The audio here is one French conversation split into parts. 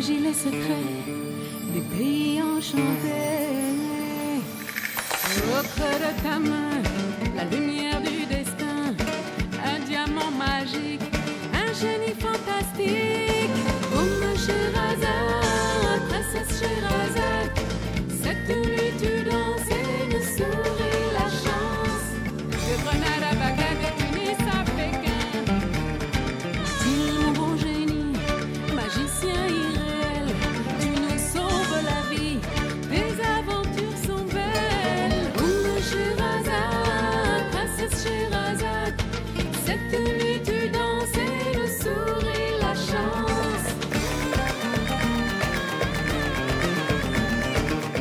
magie, les secrets des pays enchantés. Au creux de ta main, la lumière du destin, un diamant magique, un génie fantastique. Oh ma Scheherazade, princesse Scheherazade, cette nuit tu danses et nous souris la chance. De Grenade à Bagdad, de Tunis à Pékin, dis mon bon génie, magicien irréel, tu nous sauves la vie, tes aventures sont belles. Oh ma Scheherazade, princesse Scheherazade, cette nuit tu danses et nous souris la chance.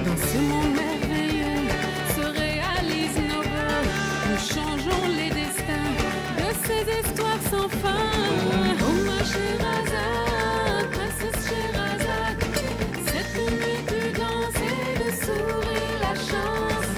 Dans ce monde merveilleux se réalisent nos voeux, nous changeons les destins de ces histoires sans fin. Oh ma Scheherazade, princesse Scheherazade, cette nuit tu danses et nous souris la chance.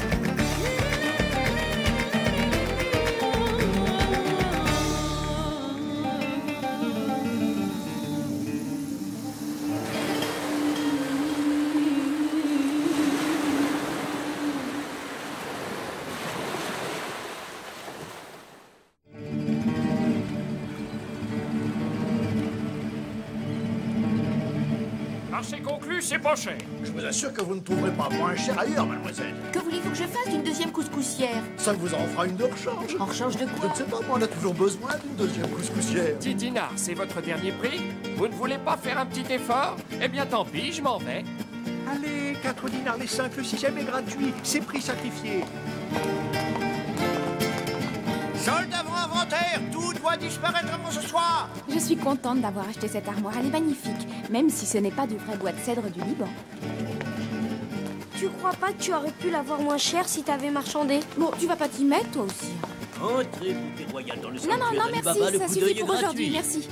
Marché conclu, c'est pas cher. Je vous assure que vous ne trouverez pas moins cher ailleurs, mademoiselle. Que voulez-vous que je fasse d'une deuxième couscoussière? Ça vous en fera une de rechange. En rechange de Je quoi? ne sais pas, moi, on a toujours besoin d'une deuxième couscoussière. 10 dinars, c'est votre dernier prix? Vous ne voulez pas faire un petit effort? Eh bien, tant pis, je m'en vais. Allez, 4 dinars les 5, le 6e est gratuit. C'est prix sacrifié. Solde avant inventaire, tout doit disparaître avant ce soir. Je suis contente d'avoir acheté cette armoire, elle est magnifique, même si ce n'est pas du vrai bois de cèdre du Liban. Tu crois pas que tu aurais pu l'avoir moins cher si t'avais marchandé? Bon, tu vas pas t'y mettre toi aussi. Entrez, poupée royale, dans le Non, sanctuaire non, non, d'Ali Baba, merci, le ça coup suffit d'œil est pour aujourd'hui, gratuit. merci.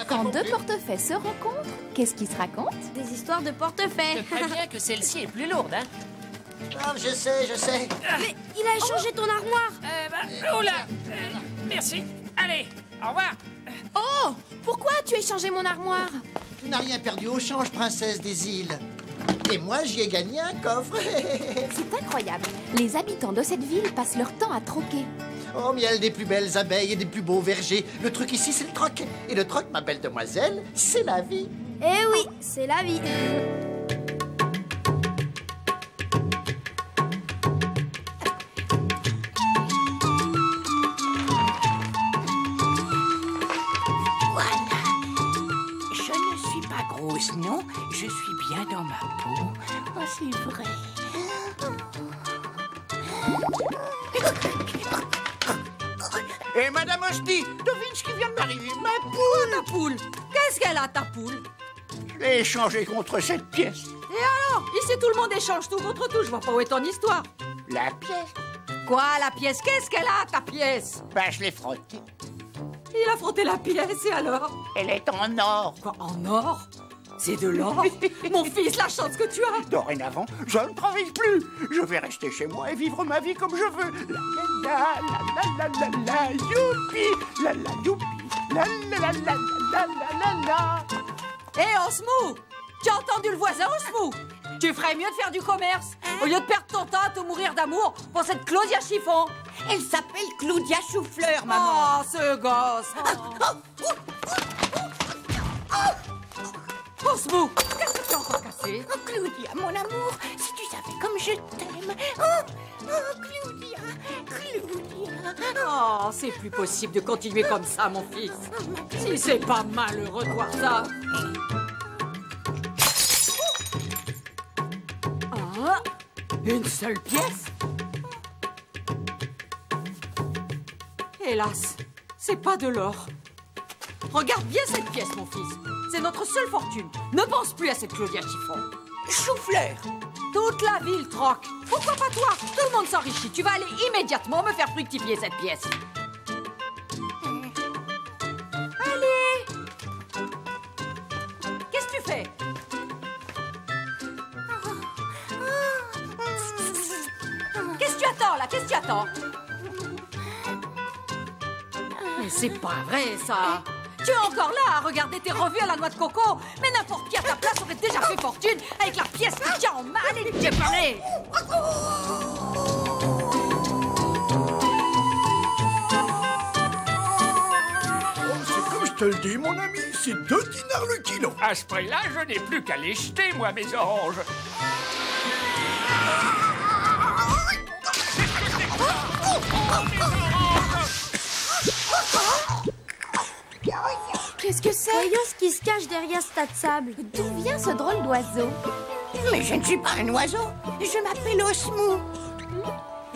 Quand deux portefaix se rencontrent, qu'est-ce qui se raconte? Des histoires de portefeuille. Je préviens que celle-ci est plus lourde, hein? Ah, je sais. Mais il a échangé ton armoire. Oula merci. Allez, au revoir. Oh! Pourquoi as-tu échangé mon armoire? Tu n'as rien perdu au change, princesse des îles. Et moi, j'y ai gagné un coffre. C'est incroyable. Les habitants de cette ville passent leur temps à troquer. Oh, miel des plus belles abeilles et des plus beaux vergers. Le truc ici, c'est le troc. Et le troc, ma belle demoiselle, c'est la vie. Eh oui, c'est la vie. Je ne suis pas grosse, non. Je suis bien dans ma peau. Oh, c'est vrai. Et Madame Hosty, devine ce qui vient de m'arriver. Ma poule. Ta poule? Qu'est-ce qu'elle a, ta poule? Je l'ai échangée contre cette pièce. Et alors? Ici, tout le monde échange tout contre tout. Je vois pas où est ton histoire. La pièce? Quoi, la pièce? Qu'est-ce qu'elle a, ta pièce? Ben, je l'ai frottée. Il a frotté la pièce, et alors? Elle est en or. Quoi, en or? C'est de l'or? Mon fils, la chance que tu as! Dorénavant, je ne travaille plus. Je vais rester chez moi et vivre ma vie comme je veux. La, youpi, la, youpi, la. Hé, Osmou! Tu as entendu le voisin, Osmou? Tu ferais mieux de faire du commerce, au lieu de perdre ton temps à te mourir d'amour pour cette Claudia Chiffon. Elle s'appelle Claudia Choufleur, maman. Oh, ce gosse! Osmou, qu'est-ce que tu as encore cassé? Oh, Claudia, mon amour, si tu savais comme je t'aime. Oh, Claudia. Oh, c'est plus possible de continuer comme ça, mon fils. Si c'est pas malheureux de voir ça. Ah, une seule pièce? Hélas, c'est pas de l'or. Regarde bien cette pièce, mon fils. C'est notre seule fortune. Ne pense plus à cette Claudia Chiffon. Choufleur. Toute la ville troque. Pourquoi pas toi? Tout le monde s'enrichit. Tu vas aller immédiatement me faire fructifier cette pièce. Allez! Qu'est-ce que tu fais? Qu'est-ce que tu attends, là? Qu'est-ce que tu attends? Mais c'est pas vrai, ça. Tu es encore là à regarder tes revues à la noix de coco. Mais n'importe qui à ta place aurait déjà fait fortune avec la pièce que tu as en main. Allez, déparez. C'est comme je te le dis, mon ami, c'est 2 dinars le kilo. À ce prix-là, je n'ai plus qu'à les jeter, moi, mes oranges. Qu'est-ce que c'est? Voyons ce qui se cache derrière ce tas de sable. D'où vient ce drôle d'oiseau? Mais je ne suis pas un oiseau. Je m'appelle Osmou.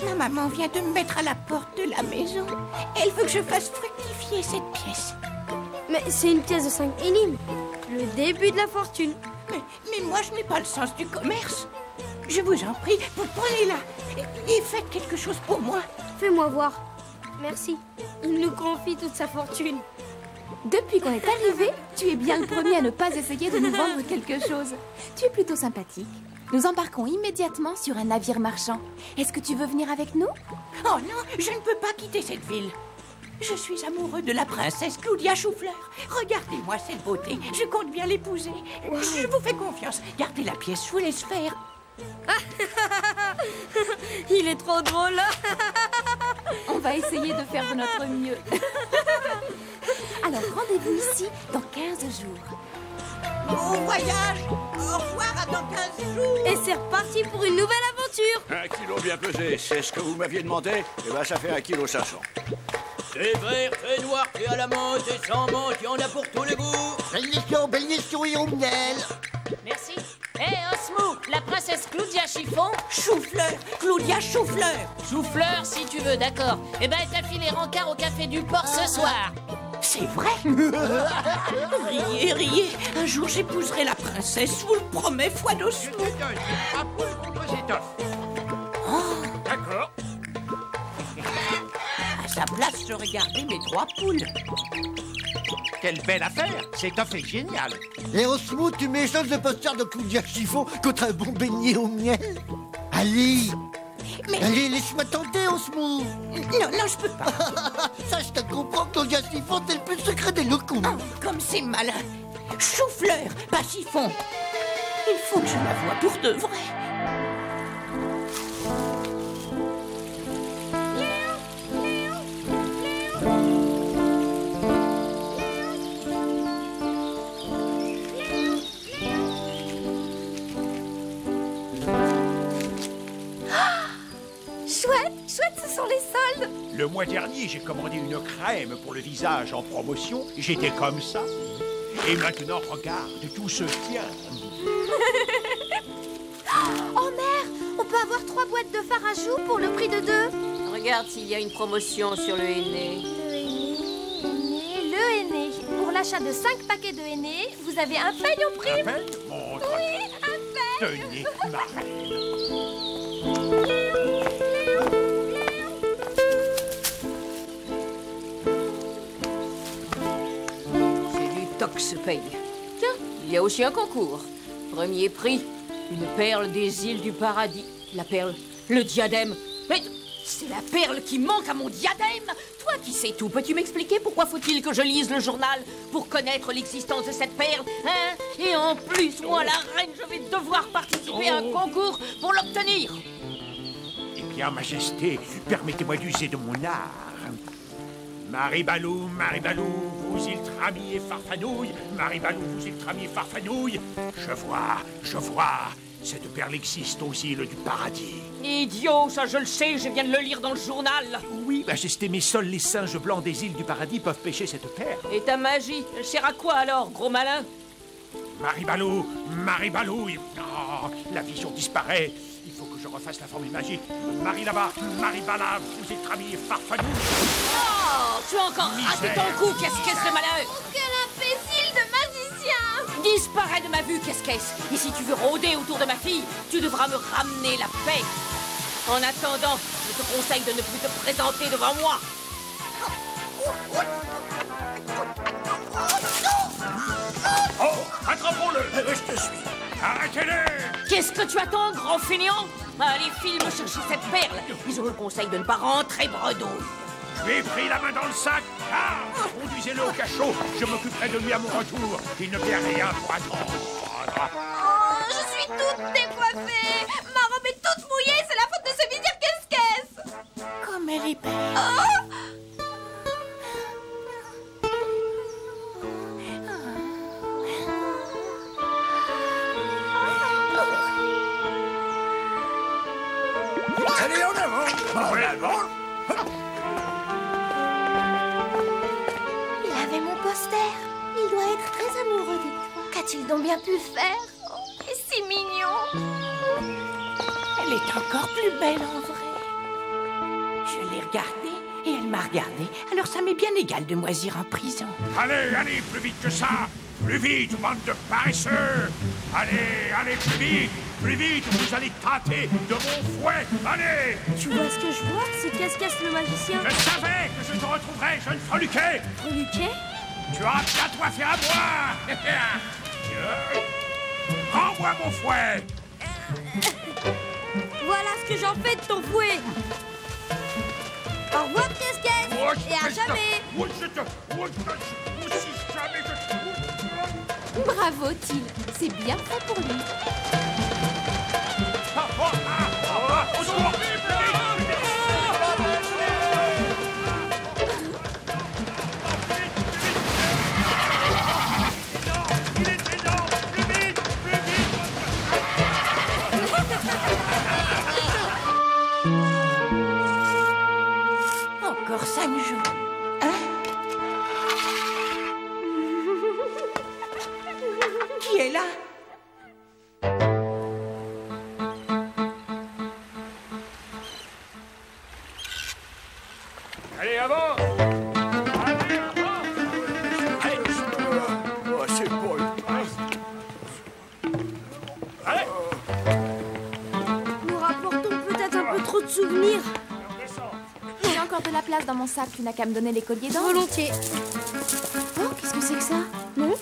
Ma maman vient de me mettre à la porte de la maison. Elle veut que je fasse fructifier cette pièce. Mais c'est une pièce de 5 énimes. Le début de la fortune. Mais moi, je n'ai pas le sens du commerce. Je vous en prie, vous prenez-la et faites quelque chose pour moi. Fais-moi voir. Merci. Il nous confie toute sa fortune. Depuis qu'on est arrivé, tu es bien le premier à ne pas essayer de nous vendre quelque chose. Tu es plutôt sympathique. Nous embarquons immédiatement sur un navire marchand. Est-ce que tu veux venir avec nous? Oh non, je ne peux pas quitter cette ville. Je suis amoureux de la princesse Claudia Choufleur. Regardez-moi cette beauté, je compte bien l'épouser. Je vous fais confiance, gardez la pièce, je vous laisse faire. Il est trop drôle. On va essayer de faire de notre mieux. Alors rendez-vous ici dans 15 jours. Bon voyage. Au revoir, à dans 15 jours. Et c'est reparti pour une nouvelle aventure. 1 kilo bien pesé, c'est ce que vous m'aviez demandé. Eh ben ça fait 1 kilo 500. C'est vert, c'est noir, c'est à la menthe, c'est sans menthe, il y en a pour tous les goûts. Bélier souris au miel. Merci. Hé, Osmou, la princesse Claudia Chiffon. Choufleur, Claudia Choufleur. Souffleur, si tu veux, d'accord. Eh ben, t'as filé rencard au café du port ce soir. C'est vrai. Riez, riez. Un jour, j'épouserai la princesse, je vous le promets, foi d'Osmou. À poule contre Zétoff. D'accord. À sa place, j'aurais gardé mes 3 poules. Quelle belle affaire. Cette offre est géniale. Et Osmou, tu m'échanges le poster de Claudia Chiffon contre un bon beignet au miel? Allez. Mais... Allez, laisse-moi tenter, Osmou. Non, je peux pas. Ça, je te comprends, Claudia Chiffon, c'est le plus secret des locaux. Oh, comme c'est malin. Choufleur, pas chiffon. Il faut que je la voie pour de vrai. Chouette, ce sont les soldes. Le mois dernier, j'ai commandé une crème pour le visage en promotion. J'étais comme ça. Et maintenant, regarde, tout se tient. Oh mère, on peut avoir 3 boîtes de fard à joues pour le prix de 2. Regarde s'il y a une promotion sur le henné. Le henné. Pour l'achat de 5 paquets de henné, vous avez un paye au prix. Un paye? Montre. Oui, un paye. Tenez, ma reine. Se paye. Tiens, il y a aussi un concours. Premier prix, une perle des îles du paradis. La perle, le diadème. Mais c'est la perle qui manque à mon diadème. Toi qui sais tout, peux-tu m'expliquer pourquoi faut-il que je lise le journal pour connaître l'existence de cette perle, hein? Et en plus, moi, la reine, je vais devoir participer à un concours pour l'obtenir. Eh bien, Majesté, permettez-moi d'user de mon art. Maribalou, vous iltrami et farfanouille. Maribalou, vous iltrami et farfanouille. Je vois. Cette perle existe aux îles du paradis. Idiot, ça je le sais, je viens de le lire dans le journal. Oui, Majesté, mais seuls les singes blancs des îles du paradis peuvent pêcher cette perle. Et ta magie, elle sert à quoi alors, gros malin? Maribalou, oh, la vision disparaît. Il faut que je refasse la formule magique. Marie là-bas, Marie là, vous êtes amis et farfanous. Oh, tu as encore raté ton coup, qu'est-ce de malheur? Oh, quel imbécile de magicien! Disparais de ma vue, qu'est-ce? Et si tu veux rôder autour de ma fille, tu devras me ramener la paix. En attendant, je te conseille de ne plus te présenter devant moi. Oh, attrapons-le! Je te suis. Arrêtez-le! Qu'est-ce que tu attends, grand fainéant? Allez, file me chercher cette perle. Ils ont le conseil de ne pas rentrer bredouille. Je lui ai pris la main dans le sac. Ah, conduisez-le au cachot. Je m'occuperai de lui à mon retour. Il ne perd rien pour attendre. Oh, je suis toute décoiffée. Ma robe est toute mouillée. C'est la faute de ce vizir qu'est-ce. Comme elle est belle. Oh. Allez, en avant! En avant! Il avait mon poster. Il doit être très amoureux de toi. Qu'a-t-il donc bien pu faire? Oh, il est si mignon. Elle est encore plus belle en vrai. Je l'ai regardée et elle m'a regardé. Alors ça m'est bien égal de moisir en prison. Allez, allez, plus vite que ça! Plus vite, bande de paresseux! Allez, allez, plus vite, vous allez tâter de mon fouet! Allez! Tu vois ce que je vois? C'est Casse-Casse le magicien. Je savais que je te retrouverais, jeune freluquet! Freluquet? Tu as bientôt affaire à moi! Rends-moi mon fouet! Voilà ce que j'en fais de ton fouet. Au revoir, Casse-Casse. Et à jamais. Bravo, Till. C'est bien fait pour lui. Encore 5 jours. Hein? Qui est là? Allez, avant! Allez, avant! Allez, oh, c'est beau. Allez! Nous rapportons peut-être un peu trop de souvenirs. J'ai encore de la place dans mon sac. Tu n'as qu'à me donner les colliers d'or. Volontiers. Oh, qu'est-ce que c'est que ça? Non?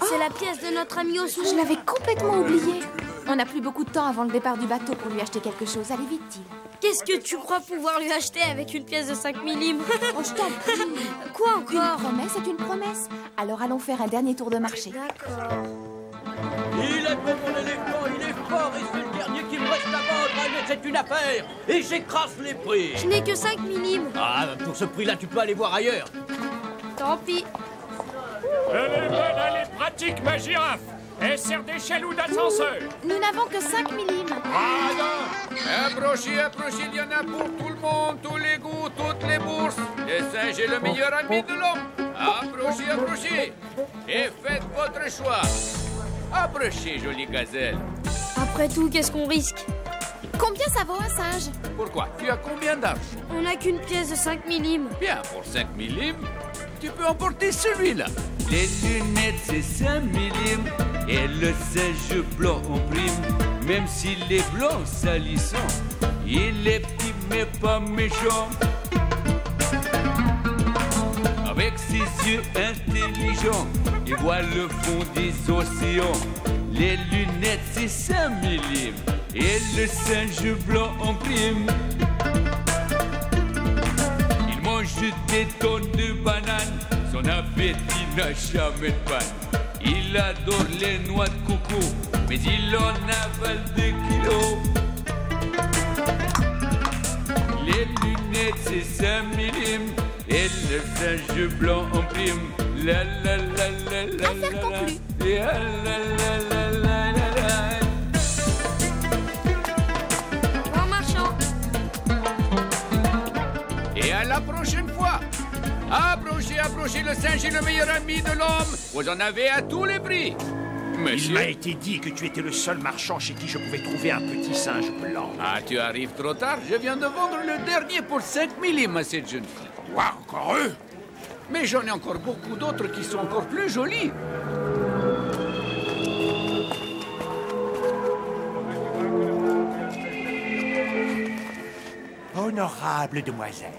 C'est la pièce de notre ami Osmo. Je l'avais complètement oublié. On n'a plus beaucoup de temps avant le départ du bateau pour lui acheter quelque chose. Allez vite, Till. Qu'est-ce que tu crois pouvoir lui acheter avec une pièce de 5 millim? Oh, je t'en prie. Quoi Une encore? promesse est une promesse. Alors allons faire un dernier tour de marché. D'accord. Il est bon mon éléphant, il est fort et c'est le dernier qui me reste à vendre, mais c'est une affaire et j'écrase les prix. Je n'ai que 5 millim. Ah, pour ce prix-là, tu peux aller voir ailleurs. Tant pis. Elle est bonne, elle est pratique, ma girafe! Elle sert d'échelle ou d'ascenseur! Nous n'avons que 5 millim. Ah non! Approchez, approchez, il y en a pour tout le monde, tous les goûts, toutes les bourses. Le singe est le meilleur ami de l'homme. Approchez, approchez. Et faites votre choix. Approchez, jolie gazelle. Après tout, qu'est-ce qu'on risque? Combien ça vaut un singe? Pourquoi? Tu as combien d'argent? On n'a qu'une pièce de 5 millim. Bien, pour 5 millim, tu peux emporter celui-là. Les lunettes, c'est 5 millim. Et le singe blanc en prime. Même s'il est blanc salissant, il est petit mais pas méchant. Avec ses yeux intelligents, il voit le fond des océans. Les lunettes, c'est 5 millim. Et le singe blanc en prime. Il mange des tonnes de bananes. Son appétit n'a jamais de panne. Il adore les noix de coco, mais il en avale des kilos. Les lunettes, c'est 5 millim. Et le singe blanc en prime. La la la la la Affaire la conclue. la la la la la la. Au revoir, marchand. Et à la prochaine fois. Approchez, approchez, le singe est le meilleur ami de l'homme. Vous en avez à tous les prix. Il Monsieur. m'a été dit que tu étais le seul marchand chez qui je pouvais trouver un petit singe blanc. Ah, tu arrives trop tard. Je viens de vendre le dernier pour 5 millim à cette jeune fille. Quoi, encore eux? Mais j'en ai encore beaucoup d'autres qui sont encore plus jolis. Honorable demoiselle,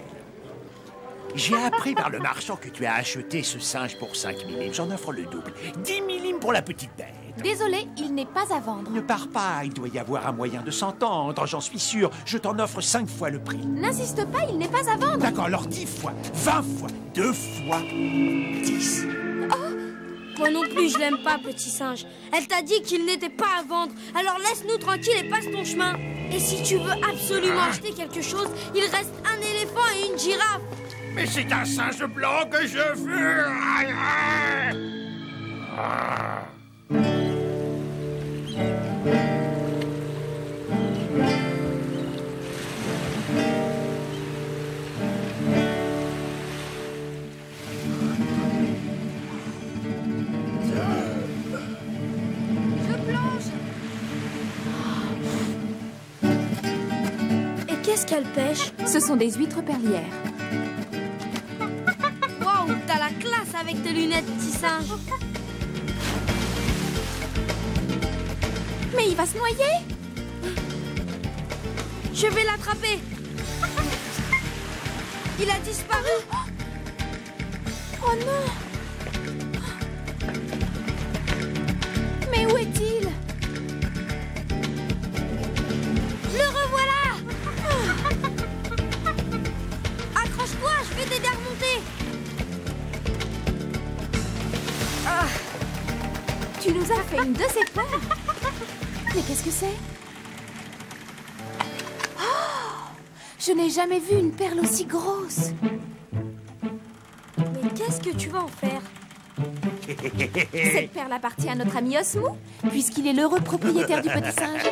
j'ai appris par le marchand que tu as acheté ce singe pour 5 millim. J'en offre le double. 10 millim pour la petite bête. Désolé, il n'est pas à vendre. Ne pars pas, il doit y avoir un moyen de s'entendre, j'en suis sûr. Je t'en offre 5 fois le prix. N'insiste pas, il n'est pas à vendre. D'accord, alors 10 fois, 20 fois, 2 fois, 10. Moi non plus, je l'aime pas, petit singe. Elle t'a dit qu'il n'était pas à vendre. Alors laisse-nous tranquille et passe ton chemin. Et si tu veux absolument acheter quelque chose, il reste un éléphant et une girafe. Mais c'est un singe blanc que je veux. Qu'est-ce qu'elle pêche? Ce sont des huîtres perlières. Waouh, t'as la classe avec tes lunettes, petit singe. Mais il va se noyer. Je vais l'attraper. Il a disparu. Oh non. Mais où est-il? Le revoilà. Accroche-toi, je vais t'aider à remonter. Tu nous as fait une de ces peurs. Mais qu'est-ce que c'est? Oh, je n'ai jamais vu une perle aussi grosse. Mais qu'est-ce que tu vas en faire? Cette perle appartient à notre ami Osmou, puisqu'il est l'heureux propriétaire du petit singe.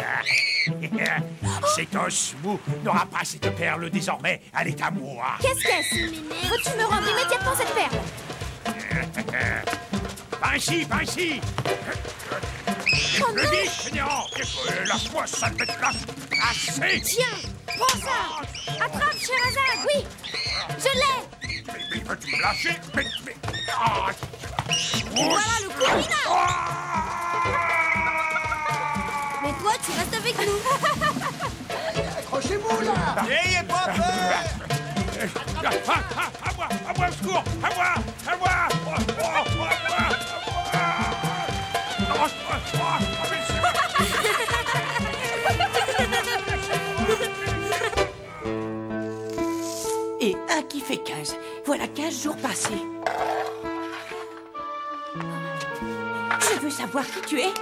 Cet Osmou n'aura pas cette perle désormais, elle est à moi. Qu'est-ce? Veux-tu me rendre immédiatement cette perle? Par ici, par ici. Oh Le non. vite, Seigneur. Lâche-moi, sale bête là. Assez. Tiens, prends ça. Attrape, Scheherazade. Oui, je l'ai. Mais veux-tu me lâcher? Ah. Voilà le coup final. Mais toi, tu restes avec nous. Accrochez-vous là. N'ayez pas peur. À moi, au secours. À moi. Et un qui fait 15. Voilà 15 jours passés. Je veux savoir qui tu es.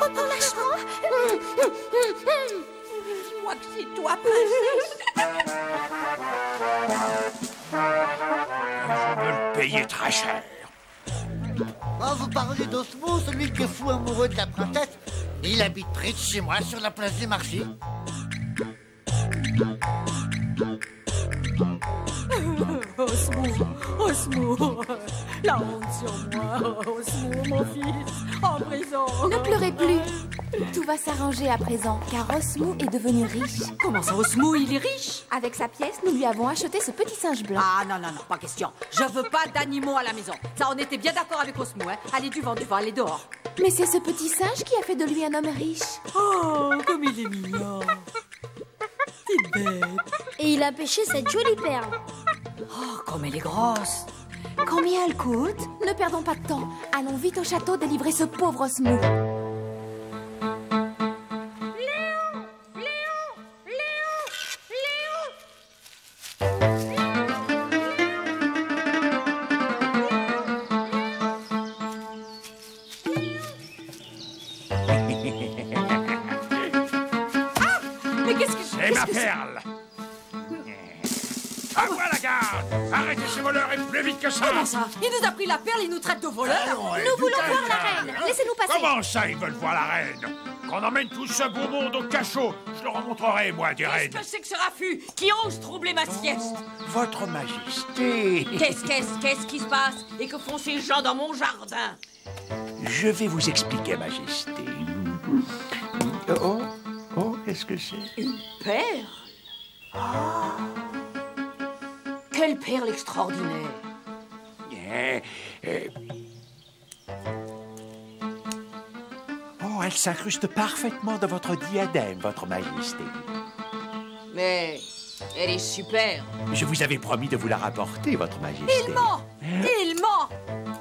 Oh non, lâche-moi. Dis-moi que c'est toi, princesse. Je veux le payer très cher. Oh, vous parlez d'Osmo, celui qui est fou amoureux de la princesse. Il habite près de chez moi, sur la place du marché. Osmo, la honte sur moi. Osmo, mon fils, en prison. Ne pleurez plus. Tout va s'arranger à présent, car Osmou est devenu riche. Comment ça, Osmo, il est riche? Avec sa pièce, nous lui avons acheté ce petit singe blanc. Ah non, pas question. Je veux pas d'animaux à la maison. Ça, on était bien d'accord avec Osmo, hein. Allez, du vent, allez dehors. Mais c'est ce petit singe qui a fait de lui un homme riche. Oh, comme il est mignon. C'est bête. Et il a pêché cette jolie perle. Oh, comme elle est grosse. Combien elle coûte? Ne perdons pas de temps. Allons vite au château délivrer ce pauvre Osmou. C'est ma perle. À moi la garde. Arrêtez ces voleurs et plus vite que ça. Comment ça? Il nous a pris la perle, il nous traite de voleurs. Nous voulons voir la reine. Laissez-nous passer. Comment ça, ils veulent voir la reine? Qu'on emmène tout ce beau monde au cachot. Je leur en montrerai, moi, des reines. Qu'est-ce que c'est que ce raffut qui ose troubler ma sieste? Votre Majesté. Qu'est-ce qui se passe? Et que font ces gens dans mon jardin? Je vais vous expliquer, Majesté. Oh, qu'est-ce que c'est? Une perle? Quelle perle extraordinaire! Oh, elle s'incruste parfaitement dans votre diadème, votre Majesté. Mais elle est super. Je vous avais promis de vous la rapporter, votre Majesté. Il ment! Il ment!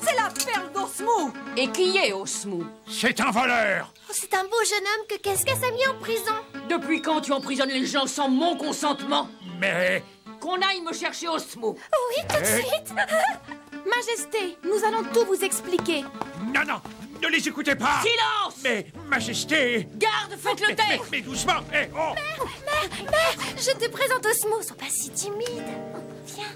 C'est la perle d'Osmou! Et qui est Osmou? C'est un voleur. Oh, c'est un beau jeune homme que Cascas a mis en prison. Depuis quand tu emprisonnes les gens sans mon consentement? Mais... Qu'on aille me chercher Osmou. Oui, tout de suite. Majesté, nous allons tout vous expliquer. Non, non, ne les écoutez pas. Silence! Mais, Majesté... Garde, faites-le taire. Mais doucement, oh. Mère, je te présente Osmou. Sois pas si timide. Viens.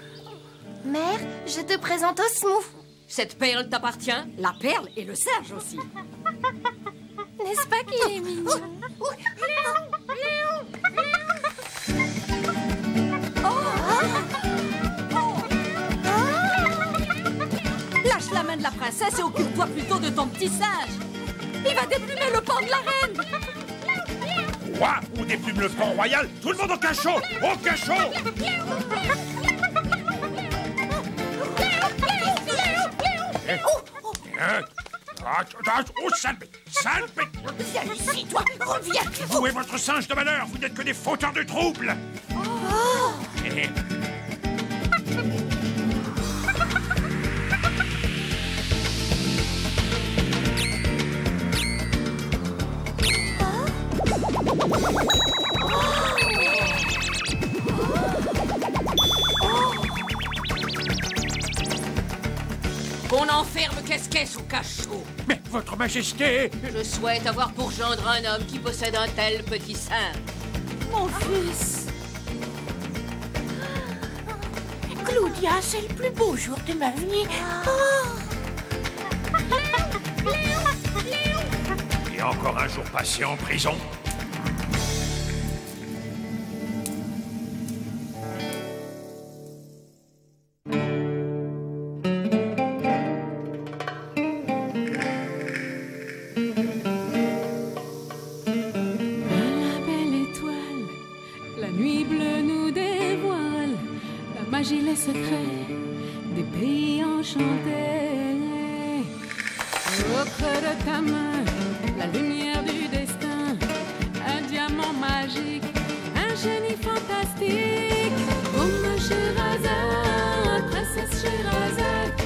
Mère, je te présente Osmou. Cette perle t'appartient? La perle et le singe aussi. N'est-ce pas qu'il est mignon? Lâche la main de la princesse et occupe-toi plutôt de ton petit singe. Il va déplumer le pan de la reine. Roi, on déplume le pan royal. Tout le monde au cachot. Au cachot. Oh, sale bête. Sale bête. Viens ici, toi. Reviens. Vous et votre singe de malheur, vous n'êtes que des fauteurs de troubles. Qu'on enferme Casquesse au cachot. Mais, votre majesté... Je souhaite avoir pour gendre un homme qui possède un tel petit singe. Mon fils. Claudia, c'est le plus beau jour de ma vie. Et encore un jour passé en prison. Magie les secrets des pays enchantés. Au creux de ta main, la lumière du destin, un diamant magique, un génie fantastique. Comme Scheherazade, princesse Scheherazade,